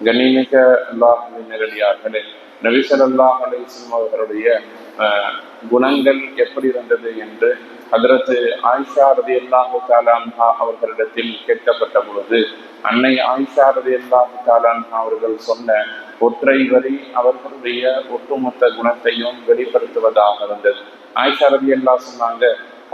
கண்ணியமிக்க அல்லாஹ்வின் நேரடியார்களே, நபி ஸல்லல்லாஹு அலைஹி வஸல்லம் அவர்களுடைய குணங்கள் எப்படி இருந்தது என்று ஹதரத் ஆயிஷா ரலியல்லாஹு தஆலா அன்ஹா அவர்களிடத்தில் கேட்கப்பட்ட பொழுது, அன்னை ஆயிஷா ரலியல்லாஹு தஆலா அன்ஹா அவர்கள் சொன்ன ஒற்றை வரி அவர்களுடைய ஒட்டுமொத்த குணத்தையும் வெளிப்படுத்துவதாக இருந்தது. ஆயிஷா ரலியல்லாஹு சொன்னாங்க,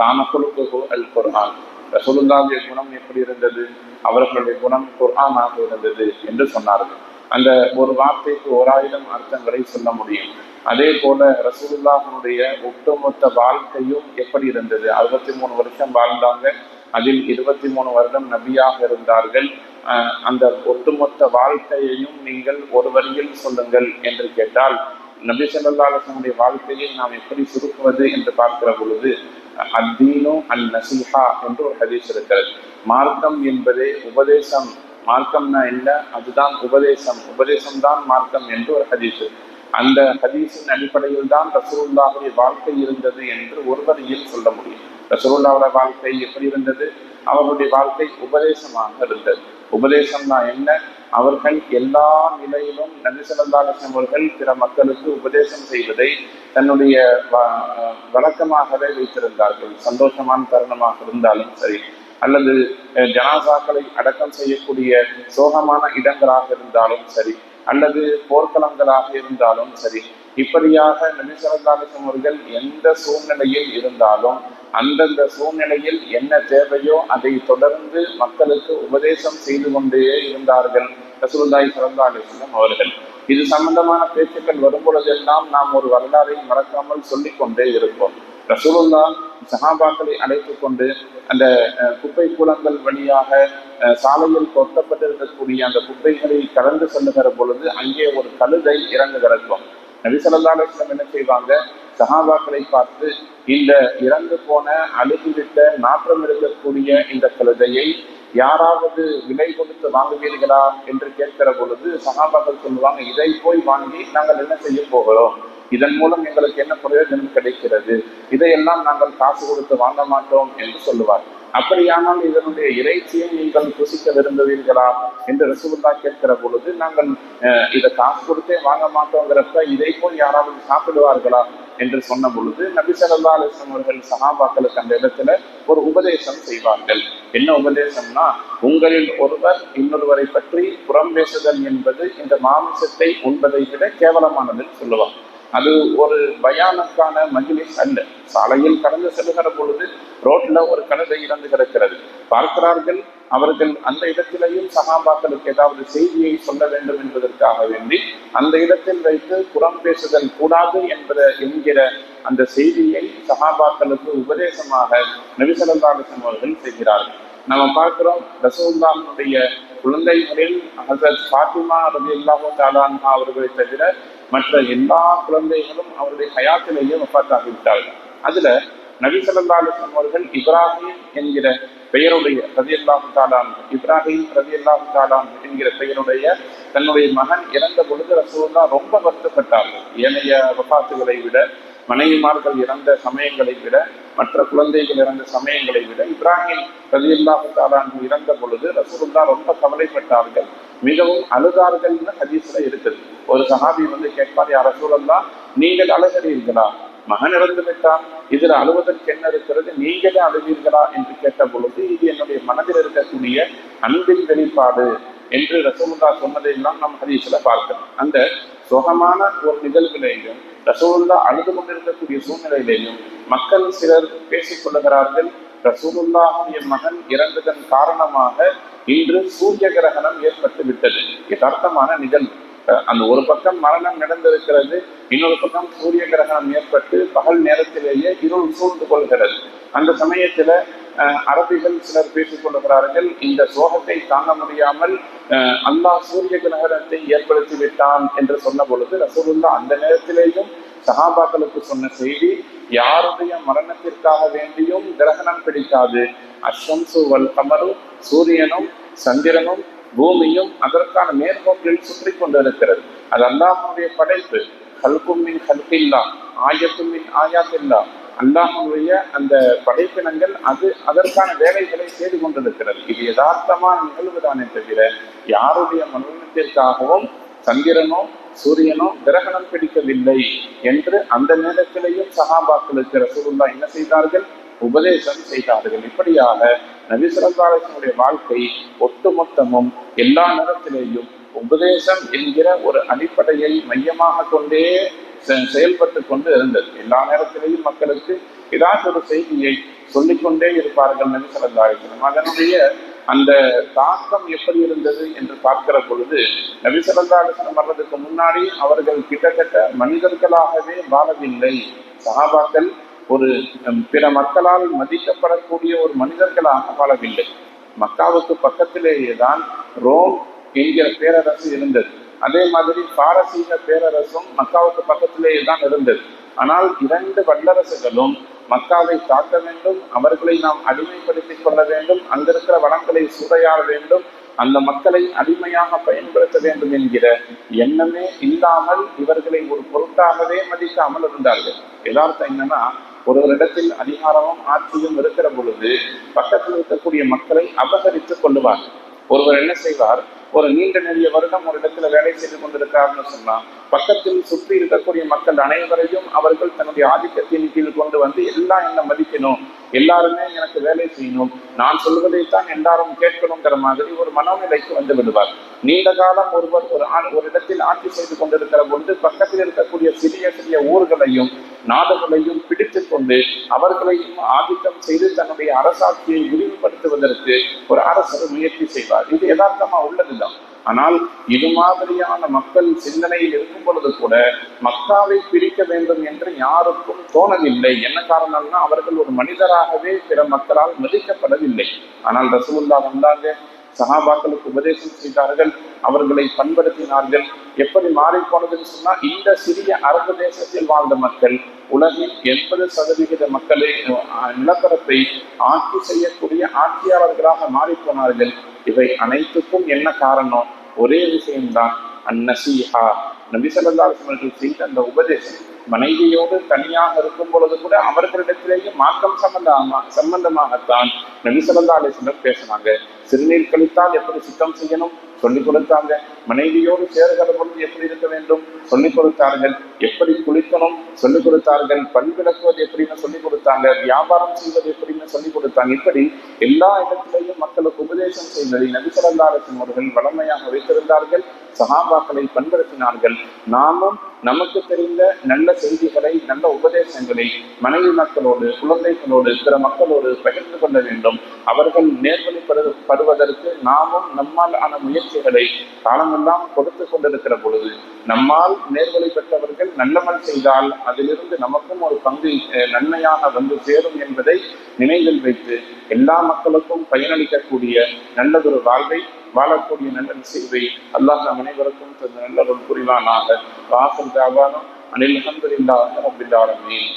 கான குலுகுஹு அல் குர்ஆன். ரசூலுல்லாஹுடைய குணம் எப்படி இருந்தது? அவர்களுடைய குணம் குர்ஆனாக இருந்தது என்று சொன்னார்கள். அந்த ஒரு வார்த்தைக்கு 1000 அர்த்தங்களை சொல்ல முடியும். அதே போல ரசூலுல்லாஹுடைய ஒட்டுமொத்த வாழ்க்கையும் எப்படி இருந்தது? 63 வருஷம் வாழ்ந்தாங்க. அதில் 23 வருடம் நபியாக இருந்தார்கள். அந்த ஒட்டுமொத்த வாழ்க்கையையும் நீங்கள் ஒரு வரியில் சொல்லுங்கள் என்று கேட்டால், நபி ஸல்லல்லாஹு அலைஹி வஸல்லம் வாழ்க்கையை நாம் எப்படி சுருக்குவது என்று பார்க்கிற பொழுது, அத்தீனு அன் நசீஹா என்று ஒரு ஹதீஸ் இருக்கிறது. மார்க்கம் என்பதே உபதேசம். மார்க்கம்னா என்ன? அதுதான் உபதேசம். உபதேசம்தான் மார்க்கம் என்று ஒரு ஹதீஸ். அந்த ஹதீஸின் அடிப்படையில் தான் ரசூலுல்லாஹுடைய வாழ்க்கை இருந்தது என்று ஒரு வரியில் சொல்ல முடியும். ரசூலுல்லாஹுடைய வாழ்க்கை எப்படி இருந்தது? அவர்களுடைய வாழ்க்கை உபதேசமாக இருந்தது. உபதேசம்னா என்ன? அவர்கள் எல்லா நிலையிலும் நபி ஸல்லல்லாஹு அலைஹி வஸல்லம் அவர்கள் பிற மக்களுக்கு உபதேசம் செய்வதை தன்னுடைய வழக்கமாகவே வைத்திருந்தார்கள். சந்தோஷமான தருணமாக இருந்தாலும் சரி, அல்லது ஜனாசாக்களை அடக்கம் செய்யக்கூடிய சோகமான இடங்களாக இருந்தாலும் சரி, அல்லது போர்க்களங்களாக இருந்தாலும் சரி, இப்படியாக நபி ஸல்லல்லாஹு அலைஹி வஸல்லம் அவர்கள் எந்த சூழ்நிலையில் இருந்தாலும் அந்தந்த சூழ்நிலையில் என்ன தேவையோ அதை தொடர்ந்து மக்களுக்கு உபதேசம் செய்து கொண்டே இருந்தார்கள் ரசூலுல்லாஹி ஸல்லல்லாஹு அலைஹி வஸல்லம் அவர்கள். இது சம்பந்தமான பேச்சுக்கள் வரும் பொழுதெல்லாம் நாம் ஒரு வரலாறை மறக்காமல் சொல்லிக் கொண்டே இருப்போம். ரசூலுல்லாஹ் சஹாபாக்களை அழைத்துக் கொண்டு அந்த குப்பை கூலங்கள் வழியாக சாலையில் கொட்டப்பட்டிருக்கக்கூடிய அந்த குப்பைகளை கடந்து செல்லுகிற பொழுது அங்கே ஒரு கழுதை இறந்து கிடக்கும். நபி ஸல்லல்லாஹு அலைஹி வஸல்லம் என்ன செய்வாங்க? சஹாபாக்களை பார்த்து, இந்த இறந்து போன அழுகிவிட்ட நாற்றம் இருக்கக்கூடிய இந்த கழுதையை யாராவது விலை கொடுத்து வாங்குவீர்களா என்று கேட்கிற பொழுது சஹாபாக்கள் சொல்லுவாங்க, இதை போய் வாங்கி நாங்கள் என்ன செய்ய போகிறோம்? இதன் மூலம் எங்களுக்கு என்ன பிரயோஜனம் கிடைக்கிறது? இதையெல்லாம் நாங்கள் காசு கொடுத்து வாங்க மாட்டோம் என்று சொல்லுவார். அப்படியானால் இதனுடைய இறைச்சியை நீங்கள் புசிக்க விரும்புவீர்களா என்று ரசூலுல்லாஹ் கேட்கிற பொழுது, நாங்கள் இதை காசு கொடுத்தே வாங்க மாட்டோங்கிறப்ப இதை போய் யாராவது சாப்பிடுவார்களா என்று சொன்ன பொழுது, நபி ஸல்லல்லாஹு அலைஹி வஸல்லம் அவர்கள் சஹாபாக்களுக்கு அந்த இடத்துல ஒரு உபதேசம் செய்வார்கள். என்ன உபதேசம்னா, உங்களில் ஒருவர் இன்னொருவரை பற்றி புறம் பேசுதல் என்பது இந்த மாமிசத்தை உண்பதை விட கேவலமானதுன்னு சொல்லுவாங்க. அது ஒரு பயானுக்கான மஜ்லிஸ் அல்ல. சாலையில் கடந்து செல்லுகிற பொழுது ரோட்ல ஒரு கழுதை இறந்து கிடக்கிறது பார்க்கிறார்கள். அவர்கள் அந்த இடத்திலேயும் சஹாபாக்களுக்கு ஏதாவது செய்தியை சொல்ல வேண்டும் என்பதற்காக வேண்டி அந்த இடத்தில் வைத்து புறம் பேசுதல் கூடாது என்கிற அந்த செய்தியை சஹாபாக்களுக்கு உபதேசமாக நபி ஸல்லல்லாஹு அலைஹி வஸல்லம் அவர்கள் செய்கிறார்கள். நம்ம பார்க்கிறோம், ரசூலுல்லாஹ்வுடைய குழந்தைகளில் ஹஸரத் ஃபாத்திமா ரலியல்லாஹு தஆலா அன்ஹா அவர்களை தவிர மற்ற எல்லா குழந்தைகளும் அவருடைய ஹயாத்திலேயே வஃபாத்தாகிவிட்டார்கள். அதுல நபி ஸல்லல்லாஹு அலைஹி வஸல்லம் அவர்கள் இப்ராஹிம் என்கிற பெயருடைய ரலியல்லாஹு தஆலா அன்ஹு, இப்ராஹிம் ரலியல்லாஹு தஆலா அன்ஹு என்கிற பெயருடைய தன்னுடைய மகன் இறந்த பொழுது ரசூலுல்லாஹ் ரொம்ப வருத்தப்பட்டார்கள். ஏனைய வஃபாத்துகளை விட, மனைவிமார்கள் இறந்த சமயங்களை விட, மற்ற குழந்தைகள் இறந்த சமயங்களை விட இப்ராஹிம் ரலியல்லாஹு தஆலா அன்ஹு இறந்த பொழுது ரசூலுல்லாஹ் ரொம்ப கவலைப்பட்டார்கள், மிகவும் அழுதார்கள்னு ஹதீஸ்ல இருக்குது. ஒரு சஹாபி கேட்பார், யா ரசூலல்லாஹ், நீங்கள் அழுகிறீர்களா? மகன் இறந்து விட்டான், இதுல அழுவதற்கு என்ன இருக்கிறது? நீங்களே அழுவீர்களா என்று கேட்ட பொழுது, இது என்னுடைய மனதில் இருக்கக்கூடிய அன்பின் வெளிப்பாடு என்று ரசூலுல்லாஹ் சொன்னதையெல்லாம் நாம் ஹதீஸ்ல பார்க்கிறோம். அந்த சுகமான ஒரு நிகழ்விலேயும் ரசூலுல்லாஹ் அழுது கொண்டிருக்கக்கூடிய சூழ்நிலையிலேயும் மக்கள் சிலர் பேசிக் கொள்ளுகிறார்கள், ரசூலுல்லாஹுடைய மகன் இறந்ததன் காரணமாக இன்று சூரிய கிரகணம் ஏற்பட்டு விட்டது. யதார்த்தமான நிகழ்வு. அந்த ஒரு பக்கம் மரணம் நடந்திருக்கிறது, இன்னொரு பக்கம் சூரிய கிரகணம் ஏற்பட்டு பகல் நேரத்திலேயே இருள் சூழ்ந்து கொள்கிறது. அந்த சமயத்துல அரபிகள் சிலர் பேசிக் கொள்ளுகிறார்கள், இந்த சோகத்தை தாங்க முடியாமல் அல்லாஹ் சூரிய கிரகணத்தை ஏற்படுத்தி விட்டான் என்று சொன்ன பொழுது ரசூலுல்லாஹ் அந்த நேரத்திலேயும் சஹாபாக்களுக்கு சொன்ன செய்தி, யாருடைய மரணத்திற்காக வேண்டியும் கிரகணம் பிடிக்காது. அஷ்ஷம்சு வல் கமரு, சூரியனும் சந்திரனும் பூமியும் அதற்கான நேர்கோட்டில் சுற்றி கொண்டிருக்கிறது. அது அல்லாஹ்வுடைய படைப்பு. ஹல்கும் மின் ஹல்கில்லா, ஆயத்தும் மின் ஆயாத்தில்லா. அல்லாஹ்வுடைய அந்த படைப்பினங்கள் அதற்கான வேலைகளை செய்து கொண்டிருக்கிறது. இது யதார்த்தமான நிகழ்வுதானே தவிர யாருடைய மனோநலத்திற்காகவும் சந்திரனோ சூரியனோ கிரகணம் பிடிக்கவில்லை என்று அந்த நேரத்திலேயும் சஹாபாக்களுக்கு ரசூலுல்லாஹ் என்ன செய்தார்கள்? உபதேசம் செய்தார்கள். இப்படியாக நபி ஸல்லல்லாஹு அலைஹி வஸல்லம் வாழ்க்கை ஒட்டுமொத்தமும் எல்லா நேரத்திலேயும் உபதேசம் என்கிற ஒரு அடிப்படையை மையமாக கொண்டே செயல்பட்டு கொண்டு இருந்தது. எல்லா நேரத்திலேயும் மக்களுக்கு ஏதாவது ஒரு செய்தியை சொல்லிக்கொண்டே இருப்பார்கள் நபி ஸல்லல்லாஹு அலைஹி வஸல்லம். அதனுடைய அந்த தாக்கம் எப்படி இருந்தது என்று பார்க்கிற பொழுது நபி ஸல்லல்லாஹு அலைஹி வஸல்லம் வர்றதுக்கு முன்னாடி அவர்கள் கிட்டத்தட்ட மனிதர்களாகவே வாழவில்லை. சஹாபாக்கள் ஒரு பிற மக்களால் மதிக்கப்படக்கூடிய ஒரு மனிதர்களாக வாழவில்லை. மக்காவுக்கு பக்கத்திலேயே தான் ரோம் என்கிற பேரரசு இருந்தது. அதே மாதிரி பாரசீக பேரரசும் மக்காவுக்கு பக்கத்திலேயே தான் இருந்தது. ஆனால் இரண்டு வல்லரசுகளும் மக்காவை காக்க வேண்டும், அவர்களை நாம் அடிமைப்படுத்திக் கொள்ள வேண்டும், அங்கிருக்கிற வளங்களை சூறையாட வேண்டும், அந்த மக்களை அடிமையாக பயன்படுத்த வேண்டும் என்கிற எண்ணமே இல்லாமல் இவர்களை ஒரு பொருட்டாகவே மதிக்காமல் இருந்தார்கள். யதார்த்தம் என்னன்னா, ஒருவரிடத்தில் அதிகாரமும் ஆட்சியும் இருக்கிற பொழுது பக்கத்தில் இருக்கக்கூடிய மக்களை அபகரித்துக் கொள்ளுவார். ஒருவர் என்ன செய்வார்? ஒரு நீண்ட நெடிய வருடம் ஒரு இடத்துல வேலை செய்து கொண்டிருக்கிறார்னு சொன்னா பக்கத்தில் சுற்றி இருக்கக்கூடிய மக்கள் அனைவரையும் அவர்கள் தன்னுடைய ஆதிக்கத்தின் கீழ் கொண்டு வந்து எல்லாம் என்ன மதிக்கணும், எல்லாருமே எனக்கு வேலை செய்யணும், நான் சொல்வதைத்தான் எல்லாரும் கேட்கணுங்கிற மாதிரி ஒரு மனோநிலைக்கு வந்து விடுவார். நீண்ட காலம் ஒருவர் ஒரு இடத்தில் ஆட்சி செய்து கொண்டிருக்கிற பொழுது பக்கத்தில் இருக்கக்கூடிய சிறிய சிறிய ஊர்களையும் நாடுகளையும் பிடித்து கொண்டு அவர்களையும் ஆதிக்கம் செய்து தன்னுடைய அரசாட்சியை விரிவுபடுத்துவதற்கு ஒரு அரசர் முயற்சி செய்வார். இது யதார்த்தமா உள்ளதுதான். ஆனால் இது மாதிரியான மக்கள் சிந்தனையில் இருக்கும் பொழுது கூட மக்காவை பிரிக்க வேண்டும் என்று யாருக்கும் தோணவில்லை. என்ன காரணம்னா, அவர்கள் ஒரு மனிதராகவே பிற மக்களால் மதிக்கப்படவில்லை. ஆனால் ரசூலுல்லாஹ் வந்தாங்க, சஹாபாக்களுக்கு உபதேசம் செய்தார்கள், அவர்களை பண்படுத்தினார்கள். எப்படி மாறிப்போனதுன்னு சொன்னா, இந்த சிறிய அரபு தேசத்தில் வாழ்ந்த மக்கள் உலகில் 80% மக்களை நிலப்பரப்பை ஆட்சி செய்யக்கூடிய ஆட்சியாளர்களாக மாறிப்போனார்கள். இவை அனைத்துக்கும் என்ன காரணம்? ஒரே விஷயம்தான், அந்நசீஹா. நபி ஸல்லல்லாஹு அலைஹி வஸல்லம் செய்த அந்த உபதேசம். மனைவியோடு தனியாக இருக்கும் பொழுது கூட அவர்களிடத்திலேயே மாற்றம் சம்பந்தமாகத்தான் நபி ஸல்லல்லாஹு அலைஹி வஸல்லம் பேசினாங்க. சிறுநீர் கழித்தால் எப்படி சுத்தம் செய்யணும் சொல்லிக் கொடுத்தாங்க. மனைவியோடு சேர்கிற பொழுது எப்படி இருக்க வேண்டும் சொல்லிக் கொடுத்தார்கள். எப்படி குளிக்கணும் சொல்லிக் கொடுத்தார்கள். பல் விளக்குவது எப்படின்னு சொல்லிக் கொடுத்தாங்க. வியாபாரம் செய்வது எப்படின்னு சொல்லிக் கொடுத்தாங்க. இப்படி எல்லா இடத்திலேயும் மக்களுக்கு உபதேசம் செய்வதை நபி ஸல்லல்லாஹு அலைஹி வஸல்லம் அவர்கள் வளமையாக வைத்திருந்தார்கள். சஹாபாக்களை பண்படுத்தினார்கள். நாமும் நமக்கு தெரிந்த நல்ல செய்திகளை, நல்ல உபதேசங்களை மனைவி மக்களோடு, குழந்தைகளோடு, பிற மக்களோடு பகிர்ந்து கொள்ள வேண்டும். அவர்கள் நேர்வழிப்படுவதற்கு நாமும் நம்மால் ஆன முயற்சிகளை காலமெல்லாம் கொடுத்து கொண்டிருக்கிற பொழுது நம்மால் நேர்வழி பெற்றவர்கள் நல்லமல் செய்தால் அதிலிருந்து நமக்கும் ஒரு பங்கு நன்மையாக வந்து சேரும் என்பதை நினைவில் வைத்து எல்லா மக்களுக்கும் பயனளிக்கக்கூடிய நல்லதொரு வாழ்வை வாழக்கூடிய நல்ல செய்வை அல்லாஹ் அனைவருக்கும் நல்ல ஒரு புரிவானாக. வாசல் தாவானும் அனில் அல்ஹம்துலில்லாஹி ரப்பில் ஆலமீன்.